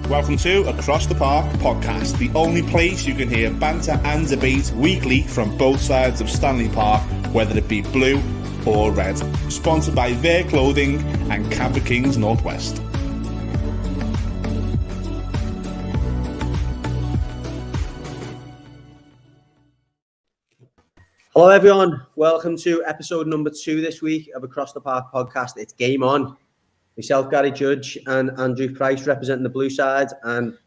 Welcome to Across the Park podcast, the only place you can hear banter and debate weekly from both sides of Stanley Park, whether it be blue or red. Sponsored by Their Clothing and Camper Kings Northwest. Hello everyone, welcome to episode number 2 this week of Across the Park podcast. It's game on. Myself, Gary Judge, and Andrew Price representing the blue side, and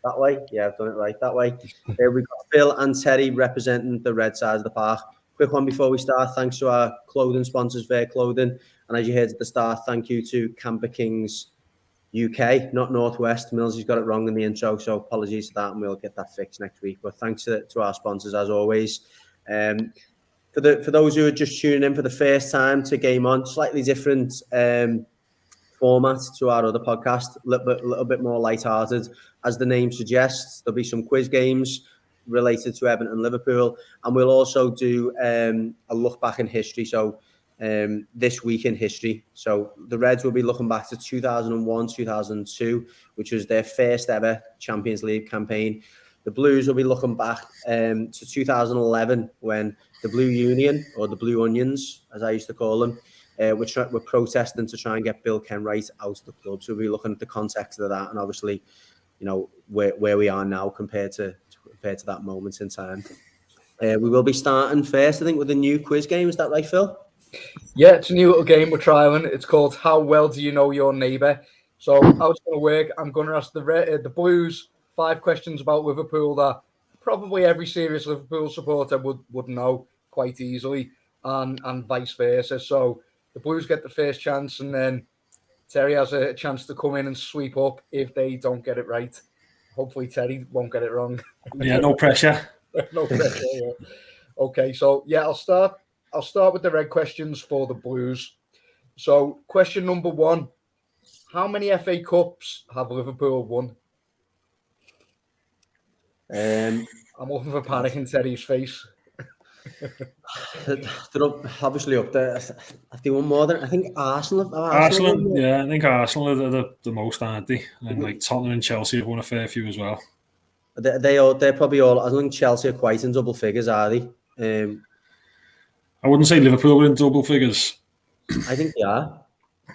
that way, yeah, I've done it right, that way. We've got Phil and Terry representing the red side of the park. Quick one before we start, thanks to our clothing sponsors, Their Clothing, and as you heard at the start, thank you to Camper Kings UK, not Northwest. Millsy's got it wrong in the intro, so apologies for that, and we'll get that fixed next week. But thanks to our sponsors as always. For those who are just tuning in for the first time to Game On, slightly different format to our other podcast, a little bit more lighthearted. As the name suggests, there'll be some quiz games related to Everton and Liverpool, and we'll also do a look back in history. So this week in history. So the Reds will be looking back to 2001, 2002, which was their first ever Champions League campaign. The Blues will be looking back to 2011 when the Blue Union, or the Blue Onions, as I used to call them, were protesting to try and get Bill Kenwright out of the club. So we'll be looking at the context of that and obviously, you know, where we are now compared to that moment in time. We will be starting first, I think, with a new quiz game. Is that right, Phil? Yeah, it's a new little game we're trialing. It's called How Well Do You Know Your Neighbour? So how it's going to work, I'm going to ask the Blues 5 questions about Liverpool that probably every serious Liverpool supporter would know quite easily, and vice versa. So the Blues get the first chance, and then Terry has a chance to come in and sweep up if they don't get it right. Hopefully Terry won't get it wrong. Yeah, no pressure. No pressure. Yeah. Okay, so yeah, I'll start with the red questions for the Blues. So question number 1: how many FA Cups have Liverpool won? I'm looking for panic in Terry's face. They're obviously up there. Have they won more than, I think, Arsenal? Arsenal, yeah, I think Arsenal are the most, aren't they? And like Tottenham and Chelsea have won a fair few as well. They're probably all. I don't think Chelsea are quite in double figures, are they? I wouldn't say Liverpool are in double figures. I think they are.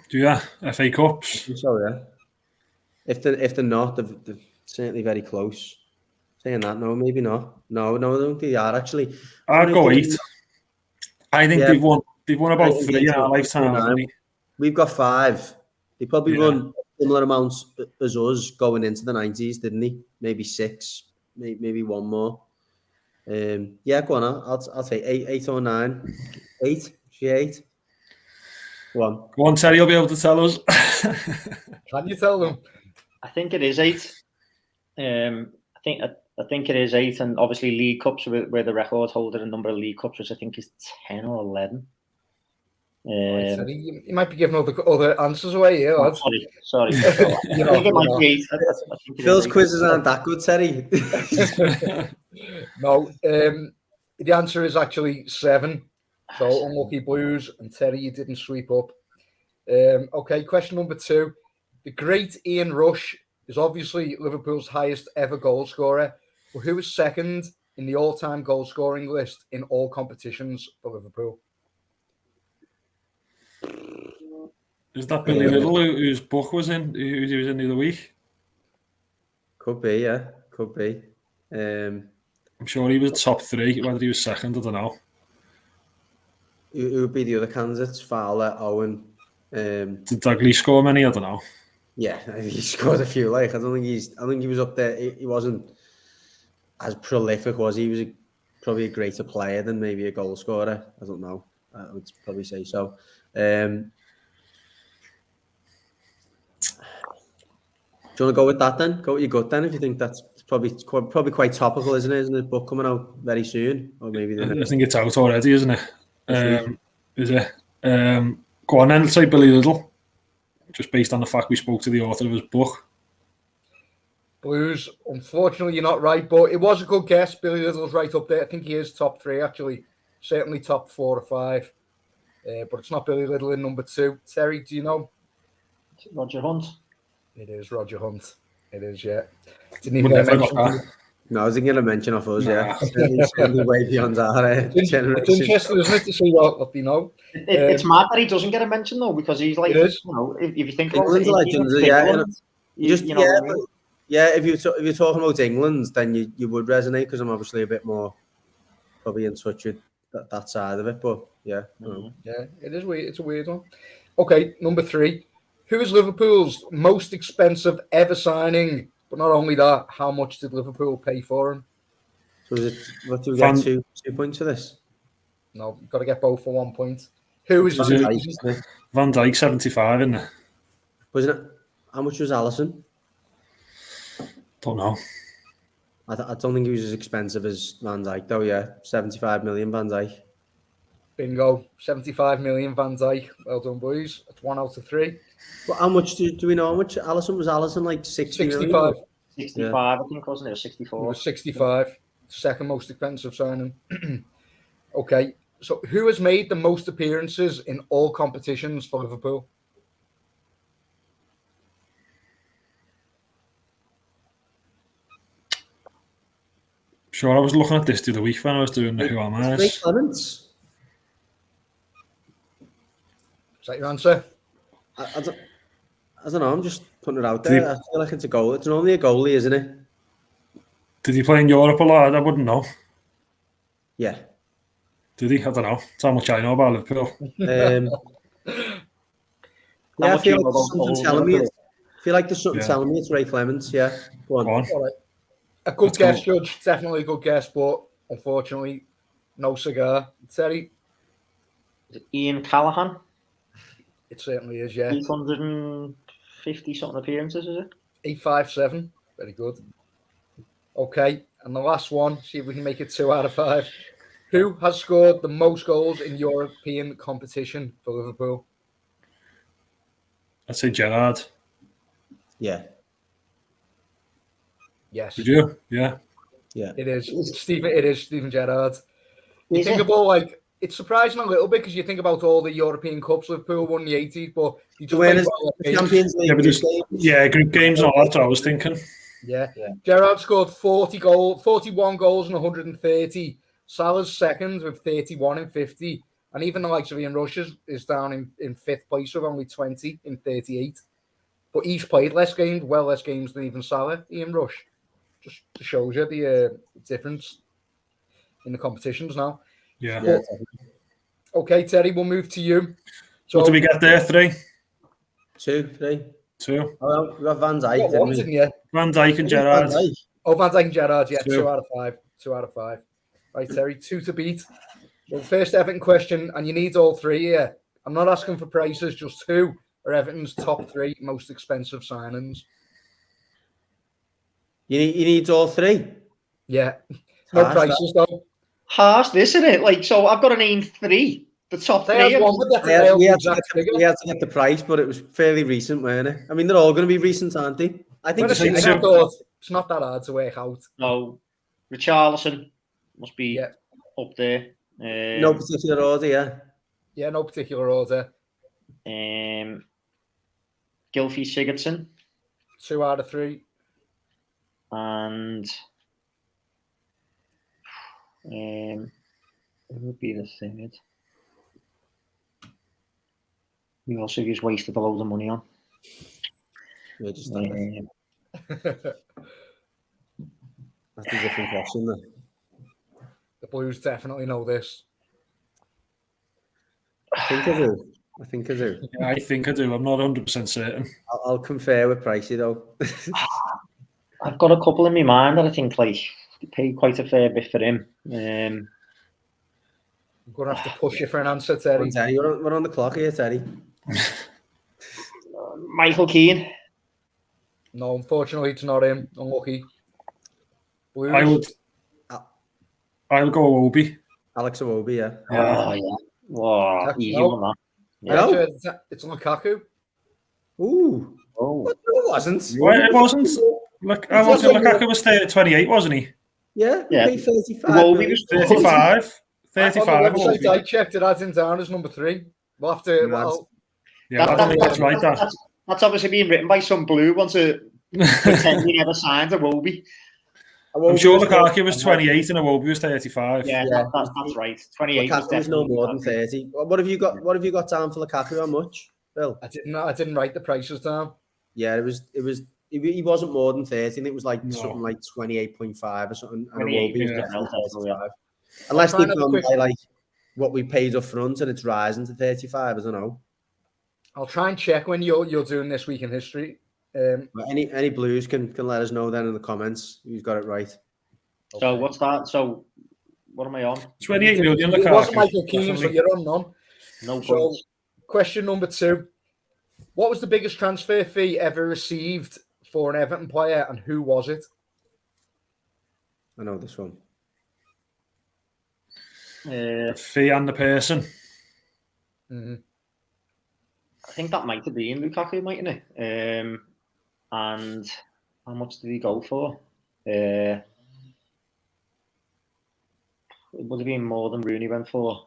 Do you? FA Cups? I think so, yeah. If they're not, they're certainly very close. Saying that, no, maybe not. No, I don't think they are actually. I'd go 8. I think they've won about 3 in our lifetime, haven't they? We've got 5. They probably won similar amounts as us going into the 90s, didn't they? Maybe 6, maybe one more. Yeah, go on. I'll say 8 or 9. 8. 8. Go on, Terry, you'll be able to tell us. Can you tell them? I think it is 8. I think it is 8, and obviously League Cups where the record holder in number of League Cups, which I think is 10 or 11. You might be giving other answers away here. Oh, sorry. I think it might be 8. Phil's quizzes aren't that good, Terry. No, the answer is actually 7. So unlucky Blues, and Terry, you didn't sweep up. Okay, question number 2. The great Ian Rush is obviously Liverpool's highest ever goal scorer, but who is second in the all-time goal scoring list in all competitions for Liverpool? Is that Billy Little whose book was in? Who was in the other week? Could be, yeah. Could be. I'm sure he was top 3. Whether he was second, I don't know. Who would be the other candidates? Fowler, Owen. Did Dagley score many? I don't know. Yeah, he scored a few. I think he was up there. He wasn't as prolific, was he? He was probably a greater player than maybe a goal scorer. I don't know. I would probably say so. Do you want to go with that then? Go with your gut then, if you think that's probably quite topical, isn't it? Isn't it? Book coming out very soon, or maybe I think it's out already, isn't it? Is it? Go on then. Let's say Billy Little. Just based on the fact we spoke to the author of his book. Blues, unfortunately, you're not right, but it was a good guess. Billy Little's right up there. I think he is top 3, actually. Certainly top 4 or 5. But it's not Billy Little in number 2. Terry, do you know? Roger Hunt. It is Roger Hunt. It is, yeah. Didn't even get Never got mentioned. that. No, I was thinking a mention of us, yeah. Nah. Certainly way beyond our It's generation. interesting, isn't it, to see what they know? It's mad that he doesn't get a mention though, because he's like, It is. you know, if you think about England's it, legends, even yeah. England, you know what I mean? Yeah, if you're talking about England, then you would resonate because I'm obviously a bit more probably in touch with that side of it. But yeah, Yeah, it is weird. It's a weird one. Okay, number 3. Who is Liverpool's most expensive ever signing? But not only that, how much did Liverpool pay for him? So is it? What do we get? 2 points for this? No, you've got to get both for 1 point. Who is Van the Dijk, isn't it? Van Dijk 75, isn't it? Wasn't it? How much was Alisson? Don't know. I don't think he was as expensive as Van Dijk, though. Yeah, 75 million Van Dijk. Bingo? 75 million Van Dijk. Well done, boys. It's 1 out of 3. But how much do we know? How much Alisson was? Alisson like 60 million? 65. 65, I think, wasn't it? Or He 64. was 65. Second most expensive signing. Okay, so who has made the most appearances in all competitions for Liverpool? Sure, I was looking at this the other week when I was doing the Who Am I. Ray Clements. Is that your answer? I don't know. I'm just putting it out there. I feel like it's a goal. It's normally a goalie, isn't it? Did he play in Europe a lot? I wouldn't know. Yeah. Did he? I don't know. That's how much I know about Liverpool. Yeah, I feel like there's something telling me. Telling me it's Ray Clements. Yeah. Go on. All right. A good guess, Judge. Definitely a good guess, but unfortunately, no cigar. Terry? Is it Ian Callaghan? It certainly is, yeah. 850 something appearances, is it? 857. Very good. Okay, and the last one, see if we can make it 2 out of 5. Who has scored the most goals in European competition for Liverpool? I'd say Gerrard. Yeah. Yes. Would you? Yeah. Yeah. It is. It is Steven Gerrard. You Is think it? about, like, it's surprising a little bit because you think about all the European Cups Liverpool won in the 80s, but you just When is games. Champions League? Group games and all that. That's what I was thinking. Yeah. Gerrard scored 41 goals and 130. Salah's second with 31 and 50. And even the likes of Ian Rush is down in 5th place with only 20 in 38. But he's played less games than even Salah, Ian Rush. Just shows you the difference in the competitions now. Yeah. But, okay, Terry, we'll move to you. So what do we get there? 3? 2, 3. 2. Oh, we got Van Dijk, One, didn't you? Van Dijk and Gerrard. Oh, Van Dijk and Gerrard, yeah. 2. 2 out of 5. 2 out of 5. Right, Terry, 2 to beat. Well, first Everton question, and you need all 3 here. I'm not asking for prices, just who are Everton's top 3 most expensive signings? You need all 3? Yeah. No Harsh, prices, though. Harsh, this, isn't it? Like, so I've got to name 3. The top 3. They had one with We had to get the price, but it was fairly recent, weren't it? I mean, they're all going to be recent, aren't they? I think I thought it's not that hard to work out. No, Richarlison must be up there. No particular order, yeah. Yeah, no particular order. Gylfi Sigurdsson. 2 out of 3. And who would be the third? We also just wasted a load of money on. Yeah, just that's a different question, though. The Blues definitely know this. I think I do. Yeah, I think I do. I'm not 100% certain. I'll confer with Pricey, though. I've got a couple in my mind that I think like pay quite a fair bit for him. I'm going to have to push you for an answer, Terry. Terry, we're on the clock here, Terry. Michael Keane. No, unfortunately, it's not him. Unlucky. Blues. I'll go Obi. Alex Iwobi, yeah. Oh, yeah. Whoa, easy one, that. Yeah. It's Lukaku. Ooh. Oh. But no, it wasn't. It wasn't. Look, I wasn't. Lukaku was 28, wasn't he? Yeah. Yeah. Paid 35. Iwobi was 35. 35. On the website I checked, it has him down as number 3. We'll have to. Yeah, I don't think that's right. That's obviously being written by some blue. Want to Pretend he never signed a Wobie. I'm sure Lukaku was 28 and Iwobi was 35. Yeah, that's right. 28 Lukaku was no more than 30. What have you got down for Lukaku? How much, Bill? I didn't write the prices down. Yeah, he wasn't more than 30. I think it was something like 28.5 or something. And Iwobi was 35. Unless they come by like what we paid up front and it's rising to 35, I don't know. I'll try and check when you're doing this week in history. Any Blues can let us know then in the comments who's got it right. So what's that? So what am I on? 28 million. It wasn't Michael Keane, so you're on none. No so, points. Question number 2. What was the biggest transfer fee ever received for an Everton player and who was it? I know this one. The fee and the person. Mm-hmm. I think that might have been Lukaku, mightn't it? And how much did he go for? It would have been more than Rooney went for.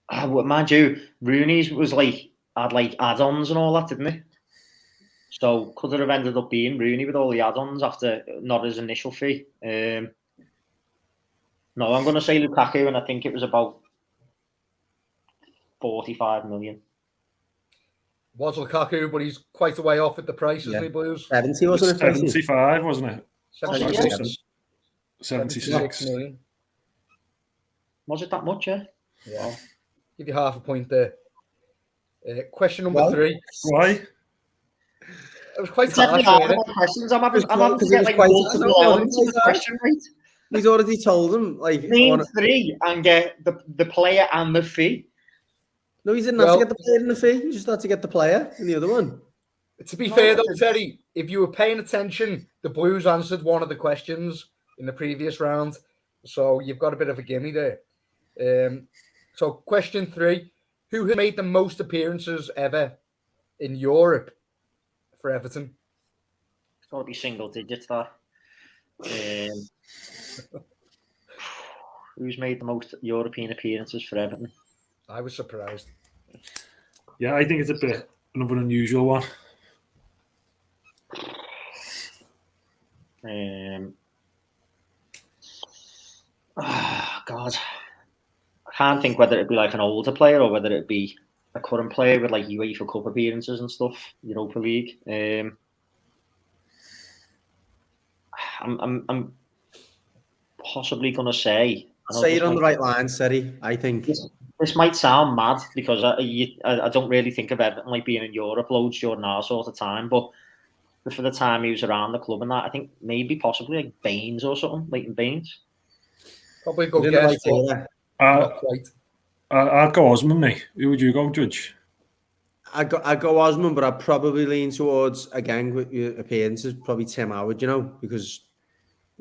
Mind you, Rooney's had add-ons and all that, didn't it? So could it have ended up being Rooney with all the add-ons after not his initial fee? No, I'm going to say Lukaku, and I think it was about 45 million. Was Lukaku, but he's quite a way off at the price, isn't he, Blues? 70, wasn't it? 75, wasn't it? 76 million. Was it that much, yeah? Yeah. Give you half a point there. Question number 3. Why? It was quite hard. Questions. I'm having to get like multiple elements of the question right. He's already told him. Name 3 and get the player and the fee. No, he didn't have to get the player and the fee. He just had to get the player and the other one. To be fair, though, Terry, if you were paying attention, the Blues answered one of the questions in the previous round. So you've got a bit of a gimme there. So question 3. Who has made the most appearances ever in Europe for Everton? It's got to be single digits, that. Who's made the most European appearances for Everton? I was surprised. Yeah, I think it's a bit of an unusual one. God. I can't think whether it'd be like an older player or whether it'd be a current player with like UEFA Cup appearances and stuff, Europa League. I'm possibly going to say... Say you're on the right line, Seri, I think. This might sound mad because I don't really think of Everton like being in Europe loads during our sort of time, but for the time he was around the club and that, I think maybe possibly like Baines or something, Leighton Baines. Probably a good guess, but not quite. I'd go Osman, mate. Who would you go, Judge? I'd go Osman, but I'd probably lean towards, again, with your appearances, probably Tim Howard, because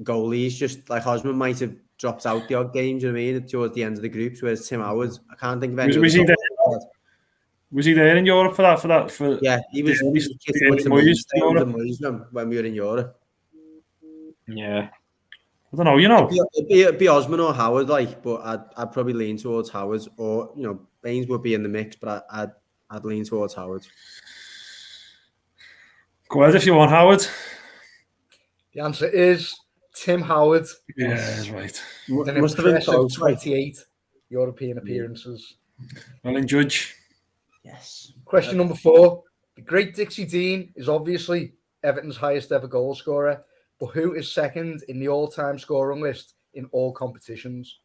goalies, just like Osman might have dropped out the odd games, you know what I mean, towards the end of the groups, whereas Tim Howard, I can't think of any. Was he there in Europe for that? Yeah, he was when we were in Europe. Yeah. I don't know, It'd be Osman or Howard, but I'd probably lean towards Howard, or Baines would be in the mix, but I'd lean towards Howard. Go ahead if you want, Howard. The answer is Tim Howard. Yeah, that's right. With an impressive 28 European appearances. Well, in Judge. Yes. Question number 4. The great Dixie Dean is obviously Everton's highest ever goal scorer, but who is second in the all-time scoring list in all competitions?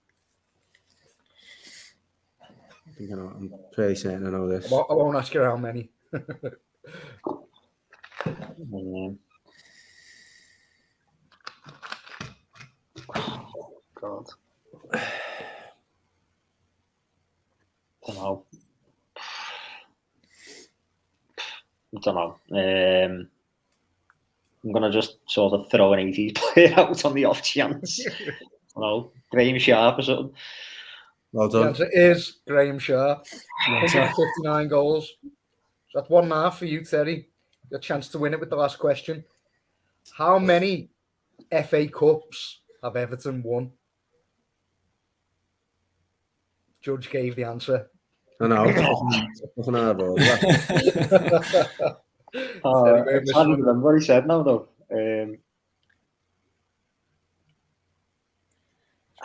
I think I know. I'm pretty certain I know this. I won't ask you how many. God. I don't know. I'm going to just sort of throw an 80s player out on the off chance. Graham Sharp or something. Well done. The answer is Graham Sharp. 159 goals. So that's 1.5 for you, Terry. Your chance to win it with the last question. How many FA Cups have Everton won? Judge gave the answer. I know. I can't remember what he said now, though.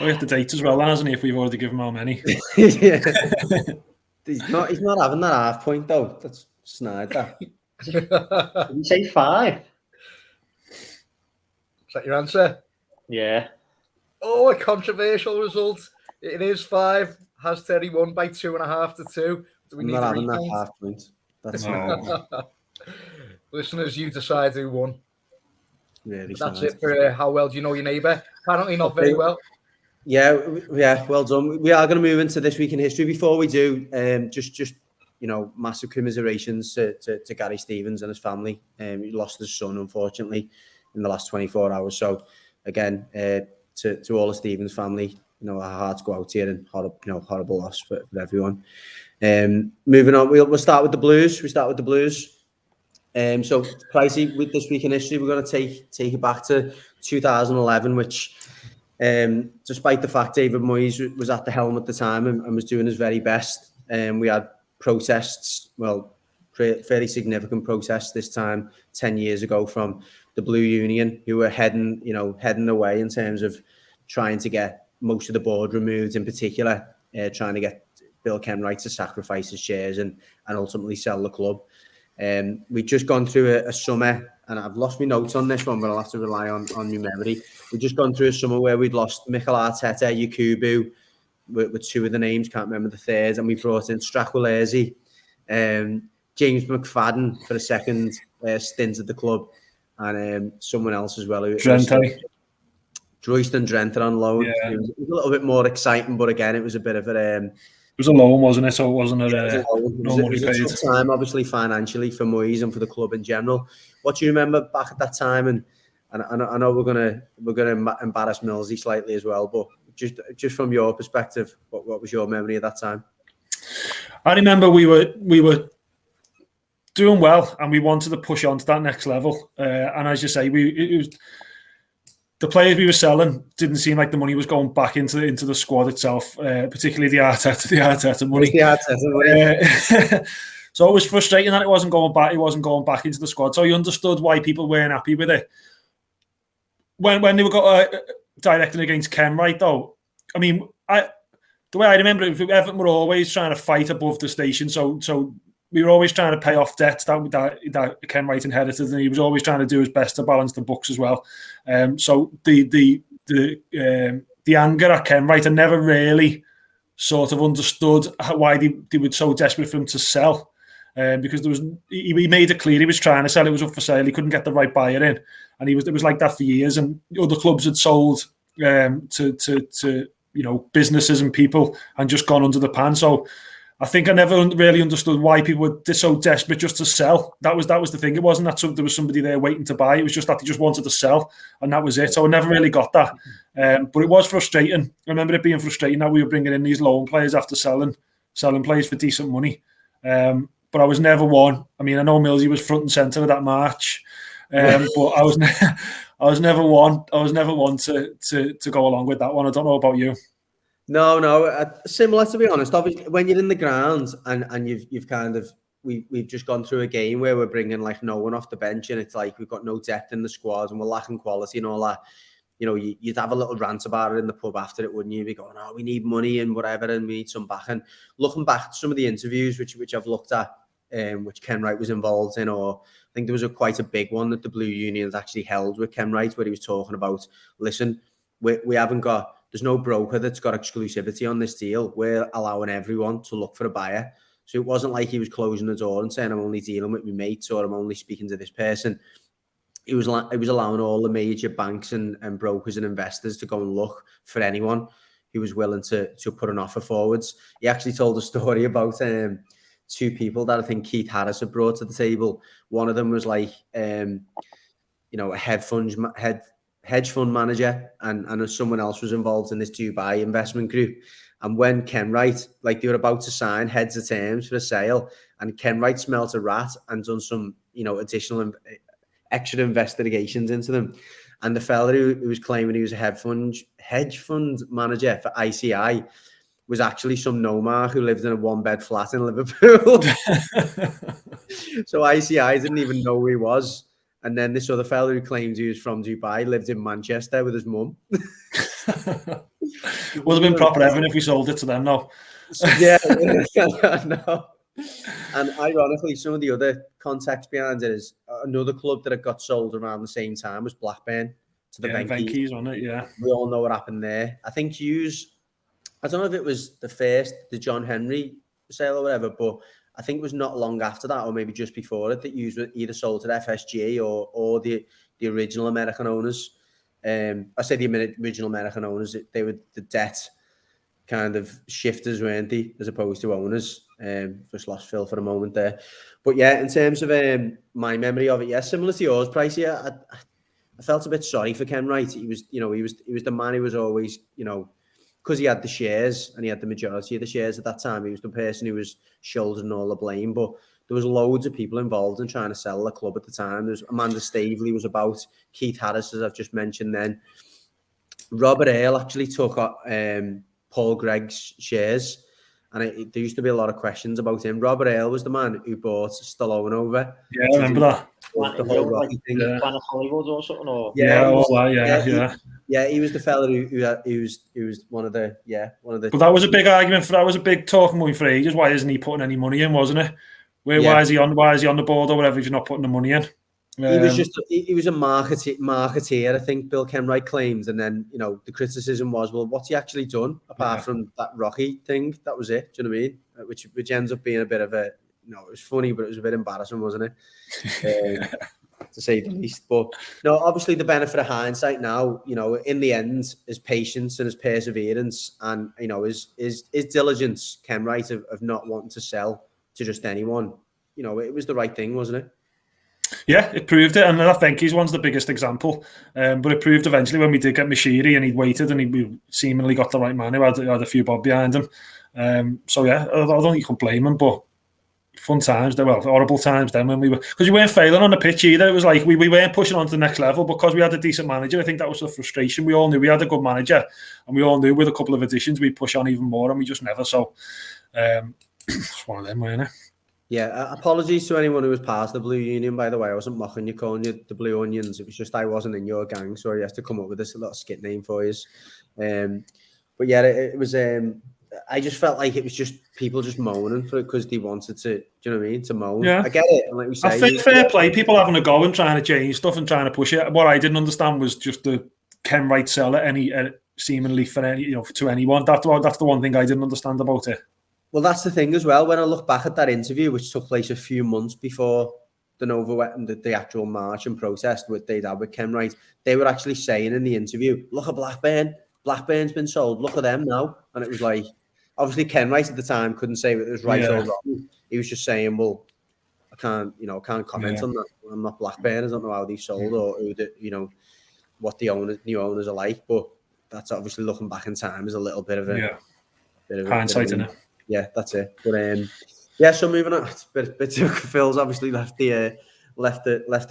We have the dates as well, hasn't he? If we've already given him how many. Yeah. He's not having that half point though. That's snide. That. Did you say 5? Is that your answer? Yeah. Oh, a controversial result. It is 5. Has Terry won by 2.5 to 2? Do we I'm need not a having that recount? half point. That's No. Listeners, you decide who won. really But that's snide. it for how well do you know your neighbour? Apparently not very well. Yeah, well done. We are going to move into this week in history. Before we do, just massive commiserations to Gary Stevens and his family. He lost his son, unfortunately, in the last 24 hours. So, again, to all the Stevens family, our hearts go out here, and horrible loss for everyone. Moving on, we'll start with the Blues. So, Pricey, with this week in history, we're going to take it back to 2011, which. Despite the fact David Moyes was at the helm at the time and was doing his very best, we had protests, fairly significant protests this time 10 years ago from the Blue Union, who were heading away in terms of trying to get most of the board removed, in particular, trying to get Bill Kenwright to sacrifice his shares and ultimately sell the club. We've just gone through a summer, and I've lost my notes on this one, but I'll have to rely on my memory. We've just gone through a summer where we'd lost Mikel Arteta, Yakubu, with 2 of the names, can't remember the third, and we brought in Strachwalesi, James McFadden for a second stint at the club, and someone else as well. Drenthe. Royston Drenthe on loan. Yeah. It was a little bit more exciting, but again, it was a bit of a... It was a loan, wasn't it? So it wasn't it was a tough time, obviously, financially for Moyes and for the club in general. What do you remember back at that time? And I know we're gonna embarrass Millsy slightly as well, but just from your perspective, what was your memory of that time? I remember we were doing well, and we wanted to push on to that next level. And as you say, it was the players we were selling didn't seem like the money was going back into the squad itself, particularly the Arteta money. So it was frustrating that it wasn't going back. It wasn't going back into the squad. So you understood why people weren't happy with it. When they were directing against Kenwright, though, I mean, the way I remember it, Everton were always trying to fight above the station. So we were always trying to pay off debts that Kenwright inherited, and he was always trying to do his best to balance the books as well. So the anger at Kenwright, I never really sort of understood why they were so desperate for him to sell. Because he made it clear he was trying to sell. It was up for sale. He couldn't get the right buyer in, and it was like that for years. And other clubs had sold to businesses and people and just gone under the pan. So I think I never really understood why people were so desperate just to sell. That was the thing. It wasn't that there was somebody there waiting to buy. It was just that they just wanted to sell, and that was it. So I never really got that. But it was frustrating. I remember it being frustrating that we were bringing in these loan players after selling players for decent money. But I was never one. I mean, I know Millsy was front and centre of that march, but I was never one. I was never one to go along with that one. I don't know about you. No, similar, to be honest. Obviously, when you're in the ground and you've kind of we've just gone through a game where we're bringing like no one off the bench, and it's like we've got no depth in the squad and we're lacking quality and all that. You'd have a little rant about it in the pub after it, wouldn't you? Be going, oh, we need money and whatever, and we need some back. And looking back at some of the interviews which I've looked at, which Kenwright was involved in, or I think there was quite a big one that the Blue Unions actually held with Kenwright, where he was talking about, listen, we haven't got, there's no broker that's got exclusivity on this deal. We're allowing everyone to look for a buyer. So it wasn't like he was closing the door and saying, I'm only dealing with my mates, or I'm only speaking to this person. It was allowing all the major banks and brokers and investors to go and look for anyone who was willing to put an offer forwards. He actually told a story about 2 people that I think Keith Harris had brought to the table. One of them was like, a hedge fund manager, and someone else was involved in this Dubai investment group. And when Kenwright, like they were about to sign heads of terms for a sale, and Kenwright smelt a rat and done some, additional extra investigations into them. And the fella who was claiming he was a hedge fund manager for ICI was actually some nomad who lived in a 1-bed flat in Liverpool. So ICI didn't even know who he was. And then this other fella who claimed he was from Dubai lived in Manchester with his mum. Would have been proper Everton if we sold it to them, no. Yeah, no. And ironically, some of the other context behind it is another club that had got sold around the same time was Blackburn to the Venkies, wasn't it? Yeah. We all know what happened there. I think Hughes, I don't know if it was the John Henry sale or whatever, but I think it was not long after that, or maybe just before it, that Hughes were either sold to the FSG or the original American owners. I say the original American owners, they were the debt kind of shifters, weren't they, as opposed to owners. Just lost Phil for a moment there. But yeah, in terms of my memory of it, yeah, similar to yours, Price, yeah, I felt a bit sorry for Ken Wright. He was the man who was always, because he had the shares and he had the majority of the shares at that time, he was the person who was shouldering all the blame. But there was loads of people involved in trying to sell the club at the time. There's Amanda Staveley was about, Keith Harris, as I've just mentioned then. Robert Earl actually took Paul Gregg's shares, and there used to be a lot of questions about him. Robert Earl was the man who bought Stallone over. Yeah, I remember that. The whole Rocky thing. Planet Hollywood or something, or yeah, he was the fella who was one of the. But that was a big argument that was a big talking point for ages. Why isn't he putting any money in? Wasn't it? Why is he on the board or whatever if he's not putting the money in? He was a marketeer, I think Bill Kenwright claimed, and then the criticism was, well, what's he actually done apart from that Rocky thing? That was it. Do you know what I mean? Which ends up being a bit of a it was funny, but it was a bit embarrassing, wasn't it? To say the least. But no, obviously the benefit of hindsight now, in the end, his patience and his perseverance and his diligence, Kenwright, of not wanting to sell to just anyone. It was the right thing, wasn't it? Yeah, it proved it, and I think he's one's the biggest example. But it proved eventually when we did get Mashiri and he'd waited and we seemingly got the right man who had a few bob behind him. So yeah, I don't think you can blame him, but fun times, horrible times then when because we weren't failing on the pitch either. It was like we weren't pushing on to the next level because we had a decent manager. I think that was the frustration. We all knew we had a good manager, and we all knew with a couple of additions we'd push on even more, and we just never. So it's one of them, weren't it? Yeah, apologies to anyone who was part of the Blue Union, by the way. I wasn't mocking you, calling you the Blue Onions. It was just I wasn't in your gang, so I had to come up with this little skit name for you. But yeah, it was... I just felt like it was just people just moaning for it because they wanted to, do you know what I mean, to moan. Yeah. I get it. And like we say, I think fair play, people having a go and trying to change stuff and trying to push it. What I didn't understand was just the Ken Wright sell it seemingly for to anyone. That's the one thing I didn't understand about it. Well, that's the thing as well. When I look back at that interview, which took place a few months before the actual march and protest they'd had with Ken Wright, they were actually saying in the interview, look at Blackburn. Blackburn's been sold. Look at them now. And it was like, obviously Ken Wright at the time couldn't say it was right or wrong. He was just saying, well, I can't comment on that. I'm not Blackburn. I don't know how they sold or who what the new owners are like. But that's obviously looking back in time is a little bit of a bit of hindsight, isn't it? Yeah, that's it. But so moving on. Phil's obviously left the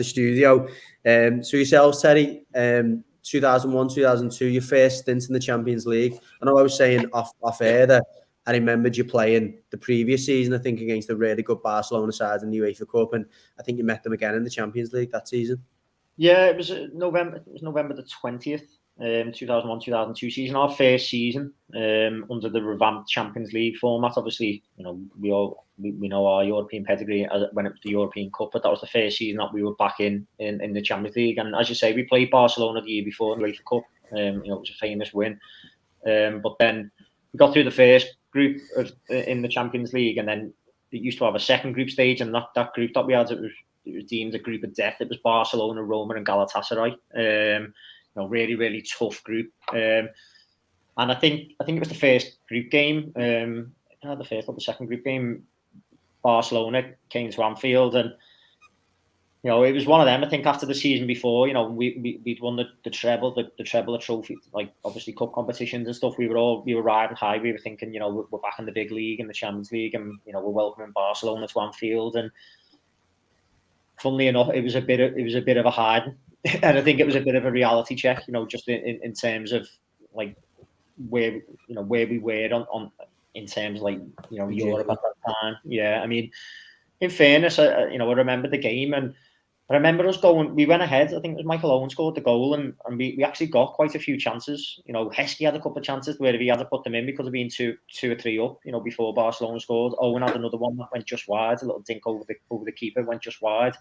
studio. So yourselves, Terry, 2001, 2002, your first stint in the Champions League. I know I was saying off air that I remembered you playing the previous season, I think, against a really good Barcelona side in the UEFA Cup, and I think you met them again in the Champions League that season. Yeah, it was November the 20th, 2001-2002 season, our first season under the revamped Champions League format. Obviously, we know our European pedigree when it was the European Cup, but that was the first season that we were back in the Champions League. And as you say, we played Barcelona the year before in the UEFA Cup. It was a famous win. But then we got through the first group in the Champions League, and then it used to have a second group stage, and that group that we had, it was deemed a group of death. It was Barcelona, Roma, and Galatasaray. Really, really tough group. And I think it was the first group game, the first or the second group game. Barcelona came to Anfield, and it was one of them. I think after the season before, we'd won the treble, the trophy, like obviously cup competitions and stuff. We were riding high. We were thinking, we're back in the big league, in the Champions League, and we're welcoming Barcelona to Anfield. And funnily enough, it was a bit of a hide, and I think it was a bit of a reality check, just in terms of like where we were on in terms of like Europe at that time. Yeah, I mean, in fairness, I remember the game, and I remember us going, we went ahead. I think it was Michael Owen scored the goal, and we actually got quite a few chances. You know, Heskey had a couple of chances where if he had to put them in, we could have been two or three up, you know, before Barcelona scored. Owen had another one that went just wide, a little dink over the keeper, went just wide.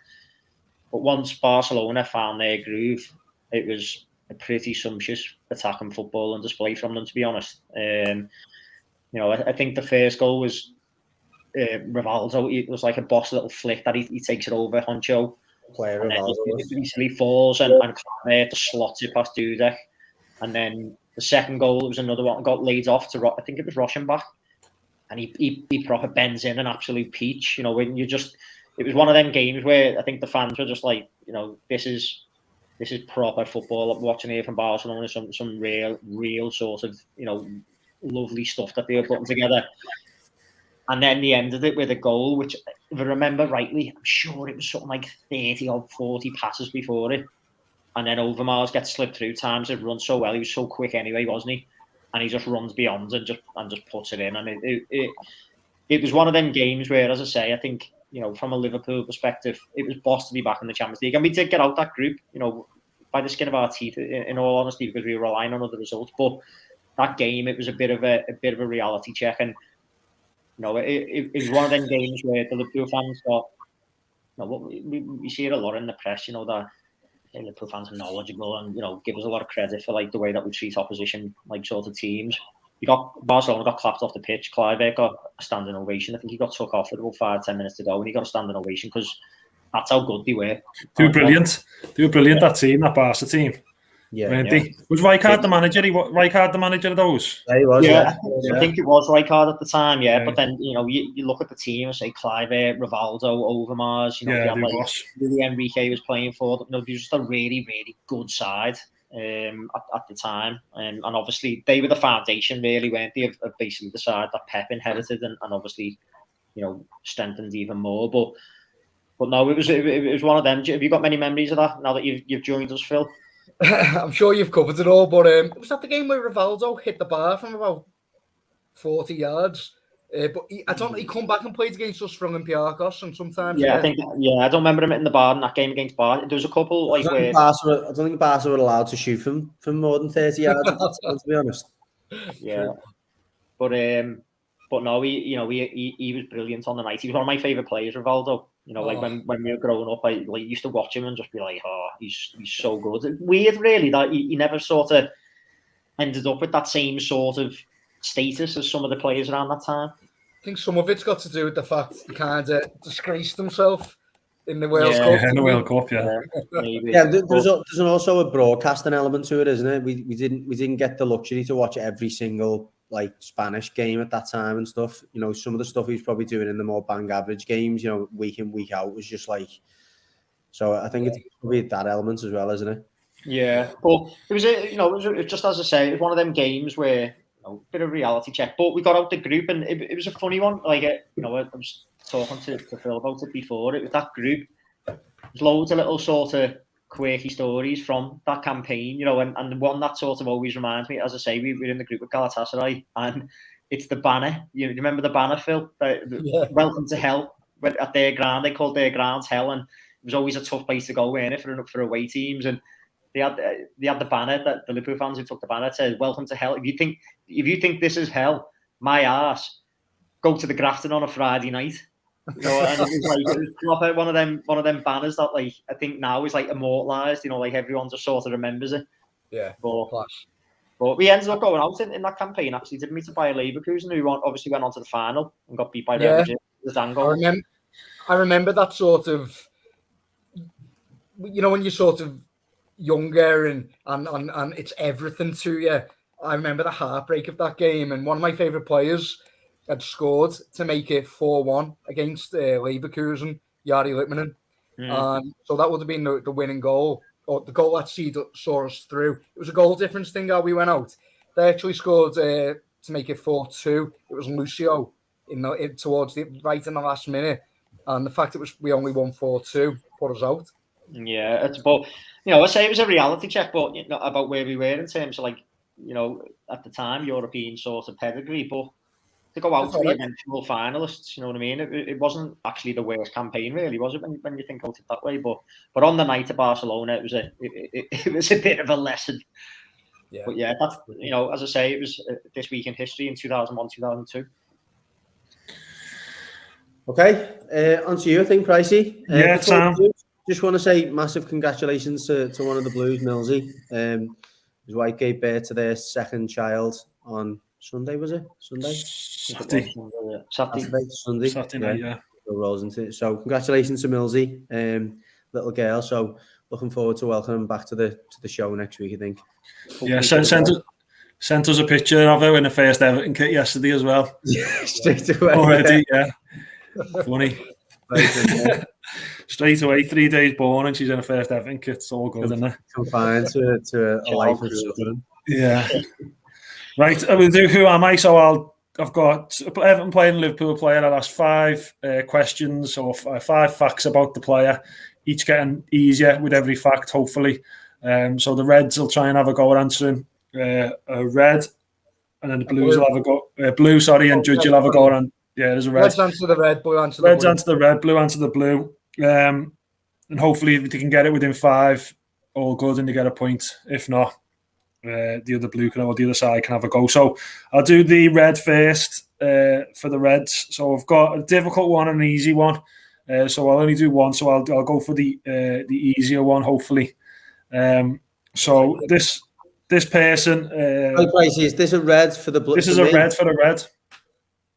But once Barcelona found their groove, it was a pretty sumptuous attacking football and display from them, to be honest. You know, I think the first goal was Rivaldo. It was like a boss little flick that he takes it over Honcho. Player And Rivaldo. then he easily falls and Claire just slots it past Dudek. And then the second goal was another one, got laid off to, I think it was Rochenbach. And he proper bends in an absolute peach. You know, when you just, it was one of them games where I think the fans were just like, you know, this is proper football. I'm watching here from Barcelona, some real sort of, you know, lovely stuff that they were putting together. And then they ended it with a goal, which, if I remember rightly, I'm sure it was something like 30 or 40 passes before it. And then Overmars gets slipped through times. It runs so well. He was so quick anyway, wasn't he? And he just runs beyond and just puts it in. And it was one of them games where, as I say, I think, you know, from a Liverpool perspective, it was boss to be back in the Champions League. And we did get out that group, you know, by the skin of our teeth, in all honesty, because we were relying on other results. But that game, it was a bit of a reality check. And you know, it was one of them games where the Liverpool fans got, you know, we see it a lot in the press, you know, that Liverpool fans are knowledgeable and, you know, give us a lot of credit for, like, the way that we treat opposition, like, sort of teams. Barcelona got clapped off the pitch. Clive got a standing ovation. I think he got took off at about 5-10 minutes to go, and he got a standing ovation because that's how good they were. They were brilliant. They were brilliant, that team, that Barca team. Yeah. Was Rijkaard the manager? Rijkaard the manager of those? Yeah, he was. Yeah. I think it was Rijkaard at the time. Yeah. Yeah. But then, you know, you look at the team and say Clive, Rivaldo, Overmars. You know, Yeah, Louis Enrique was playing for them. You know, they were just a really, really good side at the time. And obviously, they were the foundation, really, weren't they, of basically the side that Pep inherited, and obviously, you know, strengthened even more. But no, it was one of them. Have you got many memories of that now that you've joined us, Phil? I'm sure you've covered it all, but was that the game where Rivaldo hit the bar from about 40 yards? But I don't know, he come back and played against us for Olympiacos, and sometimes... Yeah, I don't remember him hitting the bar in that game against Bar. There was a couple, like, where... I don't think Barca were allowed to shoot from more than 30 yards, to be honest. Yeah. But no, he was brilliant on the night. He was one of my favourite players, Rivaldo. You know, like when we were growing up, I used to watch him and just be like, oh, he's so good. It's weird, really, that he never sort of ended up with that same sort of status as some of the players around that time. I think some of it's got to do with the fact he kind of disgraced himself in the World Cup. Yeah, in the World Cup, yeah. Yeah, there's also a broadcasting element to it, isn't it? We didn't get the luxury to watch every single, like, Spanish game at that time and stuff. You know, some of the stuff he was probably doing in the more bang average games, you know, week in, week out, was just like... So I think it's probably that element as well, isn't it? Yeah, but it was just, as I say, it was one of them games where, you know, a bit of reality check. But we got out the group, and it was a funny one. Like, you know, I was talking to Phil about it before. It was that group. There's loads of little sort of quirky stories from that campaign, you know, and the one that sort of always reminds me, as I say, we were in the group with Galatasaray, and it's the banner. You remember the banner, Phil? Welcome to hell. At their ground, they called their grounds hell, and it was always a tough place to go, weren't it, for away teams. And they had the banner, that the Liverpool fans who took the banner, said, "Welcome to hell. If you think this is hell, my arse, go to the Grafton on a Friday night." You know, and it was proper one of them banners that, like, I think now is, like, immortalised. You know, like, everyone just sort of remembers it. Yeah, but we ended up going out in that campaign. Actually, didn't we, to Bayer Leverkusen, who obviously went on to the final and got beat by Real Madrid. I remember that sort of, you know, when you're sort of younger and it's everything to you. I remember the heartbreak of that game, and one of my favourite players had scored to make it 4-1 against Leverkusen, Jari Litmanen. So that would have been the winning goal, or the goal that saw us through. It was a goal difference thing how we went out. They actually scored to make it 4-2. It was Lucio towards the right in the last minute. And the fact we only won 4-2 put us out. Yeah, it's about, you know, I say it was a reality check, but, you know, about where we were in terms of, like, you know, at the time, European sort of pedigree. But to go out to the eventual finalists. You know what I mean? It wasn't actually the worst campaign, really, was it? When you think about it that way, but on the night of Barcelona, it was a bit of a lesson. Yeah. But yeah, that's, as I say, it was this week in history in 2001, 2002. Okay, on to you, I think, Pricey. Yeah, Sam. Just want to say massive congratulations to one of the Blues, Millsy. His wife gave birth to their second child on Sunday, was it? Sunday? Saturday night, yeah. Rolls into it. So congratulations to Millsy, little girl. So looking forward to welcoming him back to the show next week, I think. Yeah, sent us a picture of her in the first Everton kit yesterday as well. Straight away. Already, yeah. Funny. Straight away, 3 days born, and she's in her first Everton kit. It's all good, isn't it? Confined to a life of suffering. Yeah. Right, I will do Who Am I? So I've got Everton player and Liverpool player. I'll ask 5 questions or 5 facts about the player, each getting easier with every fact, hopefully. So the Reds will try and have a go at answering a red, and then the Blues will have a go. Blue, sorry, and Judge will have a go at. Yeah, there's a red. Reds answer the red, blue answer the Reds blue. answer the red, blue answer the blue. And hopefully if they can get it within 5, all good, and they get a point. If not, the other blue or the other side can have a go. So I'll do the red first for the Reds. So I've got a difficult one and an easy one. So I'll only do one. So I'll go for the easier one, hopefully. So this person. Is this a red for the blue? This is a red for the red.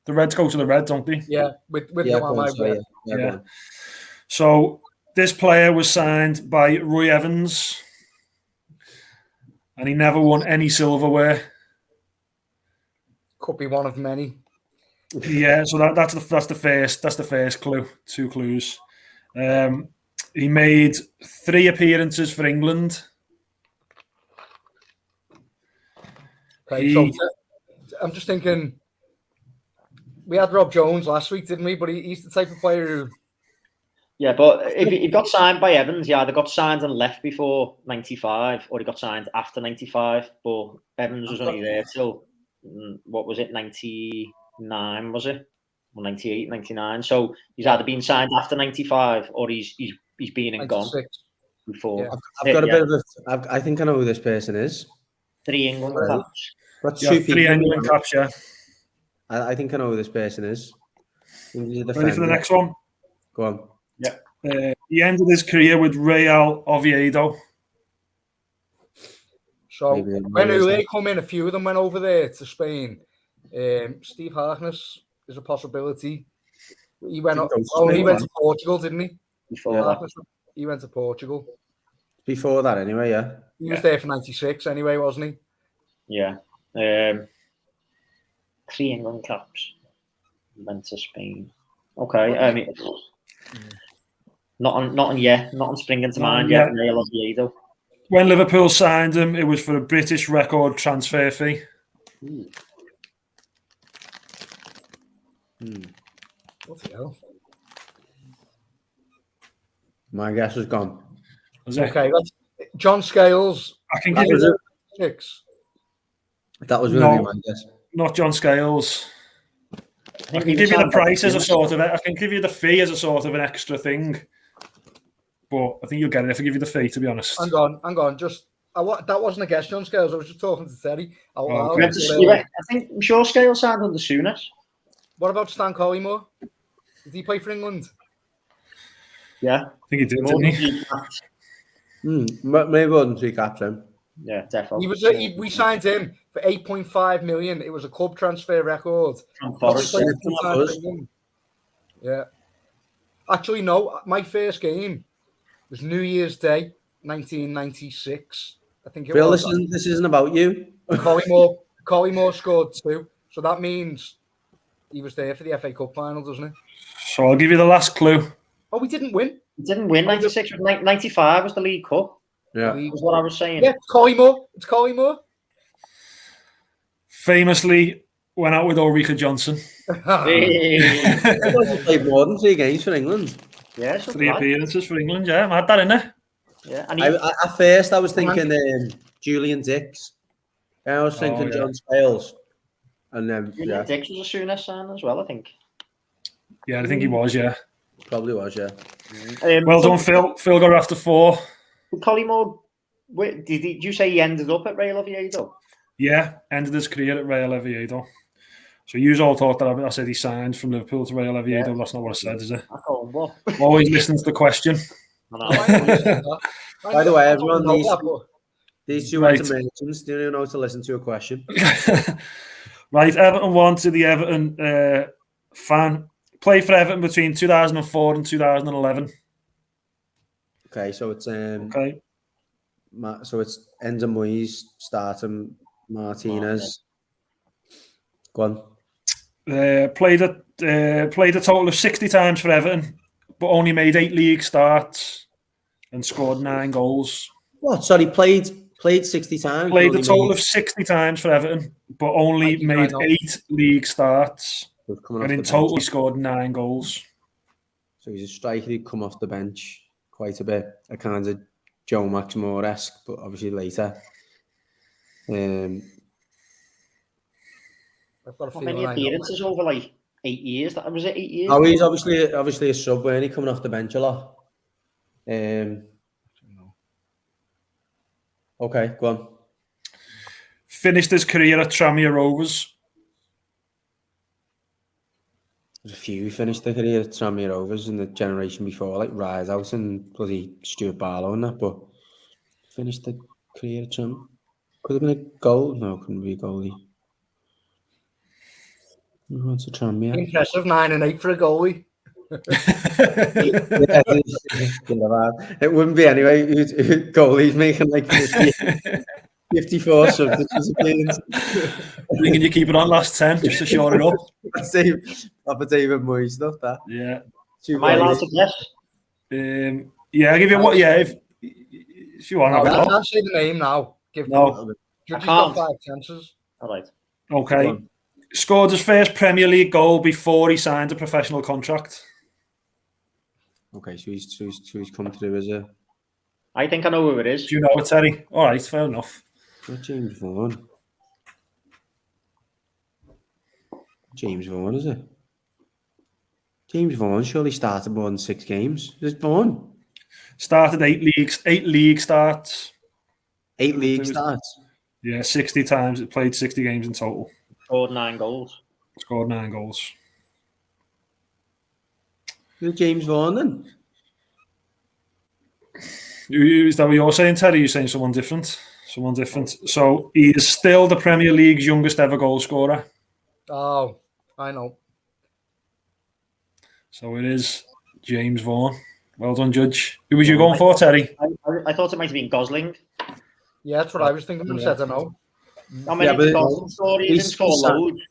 The Reds go to the red, don't they? Yeah, with the yeah. So this player was signed by Roy Evans, and he never won any silverware. Could be one of many. Yeah, so that's the first clue. 2 clues. He made 3 appearances for England. Okay, so I'm just thinking. We had Rob Jones last week, didn't we? But he's the type of player who... Yeah, but if he got signed by Evans, he either got signed and left before 95, or he got signed after 95. But Evans was only there till, what was it, 99, was it? Or 98, 99. So he's either been signed after 95, or he's been and 96. Gone before. Yeah. I've got a bit of a... I think I know who this person is. 3 England caps. Got 2 3 England caps, yeah. I think I know who this person is. Ready for the next one? Go on. Yeah. He ended his career with Real Oviedo. So when they come in, a few of them went over there to Spain. Steve Harkness is a possibility. He went to Portugal, didn't he? He went to Portugal. Before that, anyway, yeah. He was there for 96 anyway, wasn't he? Yeah. 3 England caps. Went to Spain. Okay. I mean, nothing springing to mind yet. Real Oviedo. When Liverpool signed him, it was for a British record transfer fee. What the hell? My guess was gone. Okay, that's John Scales. I can give you 6. That was really my guess. Not John Scales. I can give you the price as a sort of it. I can give you the fee as a sort of an extra thing. But I think you'll get it if I give you the fee, to be honest. Hang on. That wasn't a guess, John Scales. I was just talking to Terry. I'm sure Scales signed under Souness. What about Stan Collymore? Did he play for England? Yeah. I think he did, didn't he? Maybe more than 3 caps then. Yeah, definitely. We signed him for 8.5 million. It was a club transfer record. Yeah. Actually, no. My first game was New Year's Day, 1996. I think it was. This isn't about you. Collymore scored 2. So that means he was there for the FA Cup final, doesn't it? So I'll give you the last clue. Oh, we didn't win. We didn't win 96. 95 was the League Cup. Yeah. Was what I was saying. Yeah, Collymore. It's Collymore. Famously went out with Ulrika Johnson. He played more than 3 games for England. Yeah, 3 appearances for England, yeah. I had that in there. Yeah, at first I was thinking Julian Dix. I was thinking John Scales. And then Dix was a soonest sign as well, I think. Yeah, I think he was. Yeah, probably was. Yeah. Well done, Phil. Phil got after 4. Collymore, did you say he ended up at Real Oviedo? Yeah, ended his career at Real Oviedo. So you all thought that I said he signed from Liverpool to Real Oviedo. Yeah. That's not what I said, is it? I call him what? Always listen to the question. By the way, everyone, these two intermissions don't know how to listen to a question. Right, Everton 1 to the Everton fan. Played for Everton between 2004 and 2011. Okay, so it's okay. So it's Enzo Moyes, starting Martinez. Go on. Played a total of 60 times for Everton, but only made 8 league starts and scored 9 goals. What? Sorry, played 60 times. Played a total of 60 times for Everton, but only made 8 league starts. And in total, he scored 9 goals. So he's a striker who'd come off the bench quite a bit. A kind of Joe Max Moore-esque, but obviously later. I've got a feeling many appearances over like 8 years? Was it 8 years? Oh, he's obviously a sub, weren't he? Coming off the bench a lot. Okay, go on. Finished his career at Tranmere Rovers. There's a few who finished their career at Tranmere Rovers in the generation before, like Rideout and bloody Stuart Barlow and that, but finished the career at Tranmere. Could have been a goal. No, couldn't be a goalie. What's a Tranmere? Impressive, 9 and 8 for a goalie. It wouldn't be anyway. Goalies making like 54 substitutes appearance. Can you keep it on last 10 just to shore it up? That's David Moyes stuff. That. Yeah. Am I allowed to guess? Yeah, I'll give you what. Yeah, if you want. I can't say the name now. Give Judge's got 5 chances. All right. Okay. Scored his first Premier League goal before he signed a professional contract. Okay, so he's come through as a... I think I know who it is. Do you know it, Terry? All right, fair enough. Not James Vaughan. James Vaughan, is it? James Vaughan surely started more than 6 games. Is it Vaughan? Started 8 league starts. 8 league starts? Yeah, 60 times. It played 60 games in total. Scored 9 goals. Scored 9 goals. Who's James Vaughan then? Is that what you're saying, Terry? You're saying someone different? Someone different. So he is still the Premier League's youngest ever goal scorer. Oh, I know. So it is James Vaughan. Well done, Judge. Who was you going for, Terry? I thought it might have been Gosling. Yeah, that's what I was thinking. I said I know. How many Gosling stories? He didn't score loads.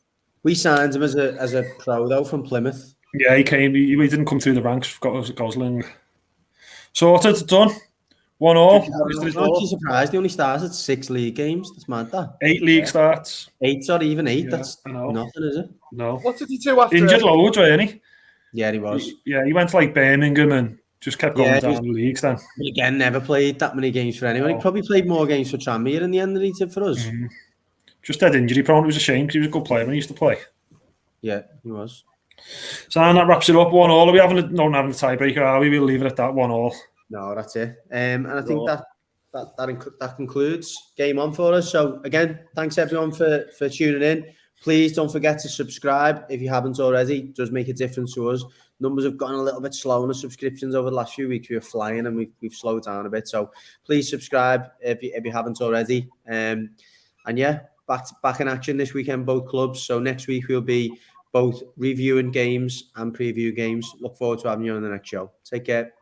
We signed him as a pro though from Plymouth. Yeah, he came. He didn't come through the ranks. Got us Gosling. Sorted, done. 1-1. I'm actually surprised he only started 6 league games. That's mad. That 8 league starts. 8, sorry, even 8. Yeah, that's nothing, is it? No. What did he do after? Injured loads, wasn't he? Yeah, he was. He went to like Birmingham and just kept going down the leagues then. Again, never played that many games for anyone. He probably played more games for Tranmere in the end than he did for us. Mm-hmm. Just that injury prone. It was a shame because he was a good player when he used to play. Yeah, he was. So that wraps it up. 1-1. Are we having a tiebreaker? Are we? We'll leave it at that 1-1. No, that's it. And I think that concludes game on for us. So again, thanks everyone for tuning in. Please don't forget to subscribe if you haven't already. It does make a difference to us. Numbers have gotten a little bit slow on the subscriptions over the last few weeks. We were flying and we've slowed down a bit. So please subscribe if you haven't already. And yeah, back in action this weekend, both clubs. So next week we'll be both reviewing games and preview games. Look forward to having you on the next show. Take care.